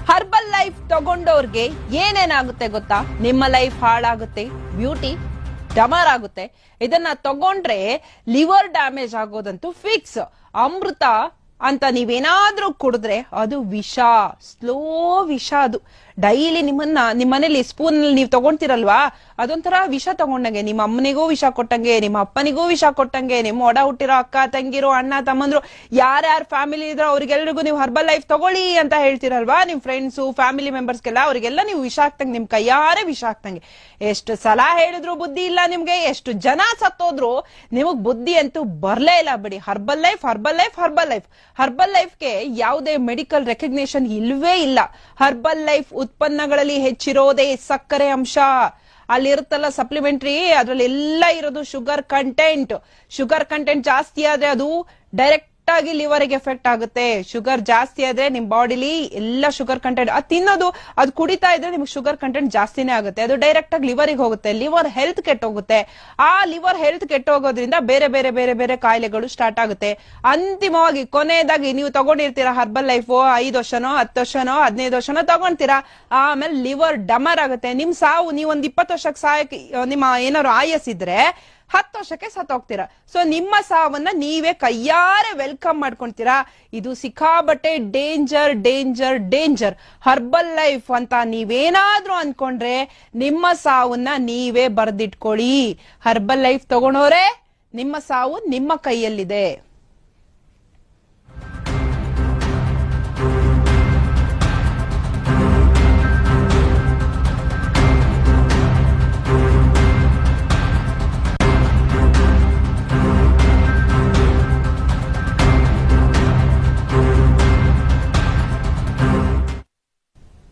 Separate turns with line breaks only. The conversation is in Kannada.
ಹರ್ಬಲ್ ಲೈಫ್ ತಗೊಂಡವ್ರಿಗೆ ಏನೇನಾಗುತ್ತೆ ಗೊತ್ತಾ? ನಿಮ್ಮ ಲೈಫ್ ಹಾಳಾಗುತ್ತೆ, ಬ್ಯೂಟಿ ಡಮರ್ ಆಗುತ್ತೆ. ಇದನ್ನ ತಗೊಂಡ್ರೆ ಲಿವರ್ ಡ್ಯಾಮೇಜ್ ಆಗೋದಂತೂ ಫಿಕ್ಸ್. ಅಮೃತ ಅಂತ ನೀವೇನಾದ್ರೂ ಕುಡಿದ್ರೆ ಅದು ವಿಷ, ಸ್ಲೋ ವಿಷ. ಅದು ಡೈಲಿ ನಿಮ್ಮನೇಲಿ ಸ್ಪೂನ್ ನೀವು ತಗೊಂತೀರಲ್ವಾ, ಅದೊಂಥರ ವಿಷ ತಗೊಂಡಂಗೆ. ನಿಮ್ಮ ಅಮ್ಮನಿಗೂ ವಿಷ ಕೊಟ್ಟಂಗೆ, ನಿಮ್ಮ ಅಪ್ಪನಿಗೂ ವಿಷ ಕೊಟ್ಟಂಗೆ, ನಿಮ್ಮ ಒಡ ಹುಟ್ಟಿರೋ ಅಕ್ಕ ತಂಗಿರು ಅಣ್ಣ ತಮ್ಮಂದ್ರು ಯಾರ್ಯಾರು ಫ್ಯಾಮಿಲಿ ಇದ್ರೋ ಅವ್ರಿಗೆಲ್ರಿಗೂ ನೀವು ಹರ್ಬಲ್ ಲೈಫ್ ತಗೊಳ್ಳಿ ಅಂತ ಹೇಳ್ತಿರಲ್ವಾ, ನಿಮ್ ಫ್ರೆಂಡ್ಸು ಫ್ಯಾಮಿಲಿ ಮೆಂಬರ್ಸ್ಗೆಲ್ಲ, ಅವ್ರಿಗೆಲ್ಲ ನೀವು ವಿಷ ಹಾಕ್ತಂಗೆ, ನಿಮ್ ಕೈಯಾರೆ ವಿಷ ಹಾಕ್ತಂಗೆ. ಎಷ್ಟು ಸಲ ಹೇಳಿದ್ರು ಬುದ್ಧಿ ಇಲ್ಲ ನಿಮ್ಗೆ, ಎಷ್ಟು ಜನ ಸತ್ತೋದ್ರು ನಿಮಗ್ ಬುದ್ಧಿ ಅಂತೂ ಬರ್ಲೇ ಇಲ್ಲ ಬಿಡಿ. Herbal life, herbal life, herbal life. Herbal ಲೈಫ್ಗೆ ಯಾವುದೇ ಮೆಡಿಕಲ್ ರೆಕಗ್ನೇಷನ್ ಇಲ್ವೇ ಇಲ್ಲ. ಹರ್ಬಲ್ ಲೈಫ್ ಉತ್ಪನ್ನಗಳಲ್ಲಿ ಹೆಚ್ಚಿರೋದೇ ಸಕ್ಕರೆ ಅಂಶ. ಅಲ್ಲಿರುತ್ತಲ್ಲ ಸಪ್ಲಿಮೆಂಟ್ರಿ, ಅದ್ರಲ್ಲಿ ಎಲ್ಲ ಇರೋದು ಶುಗರ್ ಕಂಟೆಂಟ್. ಶುಗರ್ ಕಂಟೆಂಟ್ ಜಾಸ್ತಿ ಆದ್ರೆ ಅದು ಡೈರೆಕ್ಟ್ ಆಗಿ ಲಿವರ್ಗೆ ಎಫೆಕ್ಟ್ ಆಗುತ್ತೆ. ಶುಗರ್ ಜಾಸ್ತಿ ಆದ್ರೆ ನಿಮ್ ಬಾಡಿಲಿ ಎಲ್ಲ ಶುಗರ್ ಕಂಟೆಂಟ್ ಅದು ತಿನ್ನೋದು, ಅದು ಕುಡಿತಾ ಇದ್ರೆ ನಿಮ್ಗೆ ಶುಗರ್ ಕಂಟೆಂಟ್ ಜಾಸ್ತಿನೇ ಆಗುತ್ತೆ. ಅದು ಡೈರೆಕ್ಟ್ ಆಗಿ ಲಿವರ್ಗೆ ಹೋಗುತ್ತೆ, ಲಿವರ್ ಹೆಲ್ತ್ ಕೆಟ್ಟೋಗುತ್ತೆ. ಆ ಲಿವರ್ ಹೆಲ್ತ್ ಕೆಟ್ಟೋಗೋದ್ರಿಂದ ಬೇರೆ ಬೇರೆ ಬೇರೆ ಬೇರೆ ಕಾಯಿಲೆಗಳು ಸ್ಟಾರ್ಟ್ ಆಗುತ್ತೆ. ಅಂತಿಮವಾಗಿ ಕೊನೆಯದಾಗಿ ನೀವು ತಗೊಂಡಿರ್ತೀರಾ ಹರ್ಬಲ್ ಲೈಫ್, 5 ವರ್ಷನೋ 10 ವರ್ಷನೋ 15 ವರ್ಷನೋ ತಗೊಂತೀರಾ, ಆಮೇಲೆ ಲಿವರ್ ಡಮರ್ ಆಗುತ್ತೆ. ನಿಮ್ ಸಾವು, ನೀವೊಂದ್ 20 ವರ್ಷಕ್ಕೆ ಸಾಯಕ್ಕೆ ನಿಮ್ಮ ಏನಾದ್ರು ಆಯಸ್ಸಿದ್ರೆ 10 ವರ್ಷಕ್ಕೆ ಸತ್ತೋಗ್ತೀರಾ. ಸೊ ನಿಮ್ಮ ಸಾವನ್ನ ನೀವೇ ಕೈಯಾರೆ ವೆಲ್ಕಮ್ ಮಾಡ್ಕೊಂತೀರಾ. ಇದು ಸಿಕ್ಕಾಬಟ್ಟೆ danger danger danger. Herbal life ಅಂತ ನೀವೇನಾದ್ರೂ ಅನ್ಕೊಂಡ್ರೆ ನಿಮ್ಮ ಸಾವನ್ನ ನೀವೇ ಬರ್ದಿಟ್ಕೊಳ್ಳಿ. ಹರ್ಬಲ್ ಲೈಫ್ ತಗೊಂಡೋರೆ ನಿಮ್ಮ ಸಾವು ನಿಮ್ಮ ಕೈಯಲ್ಲಿದೆ.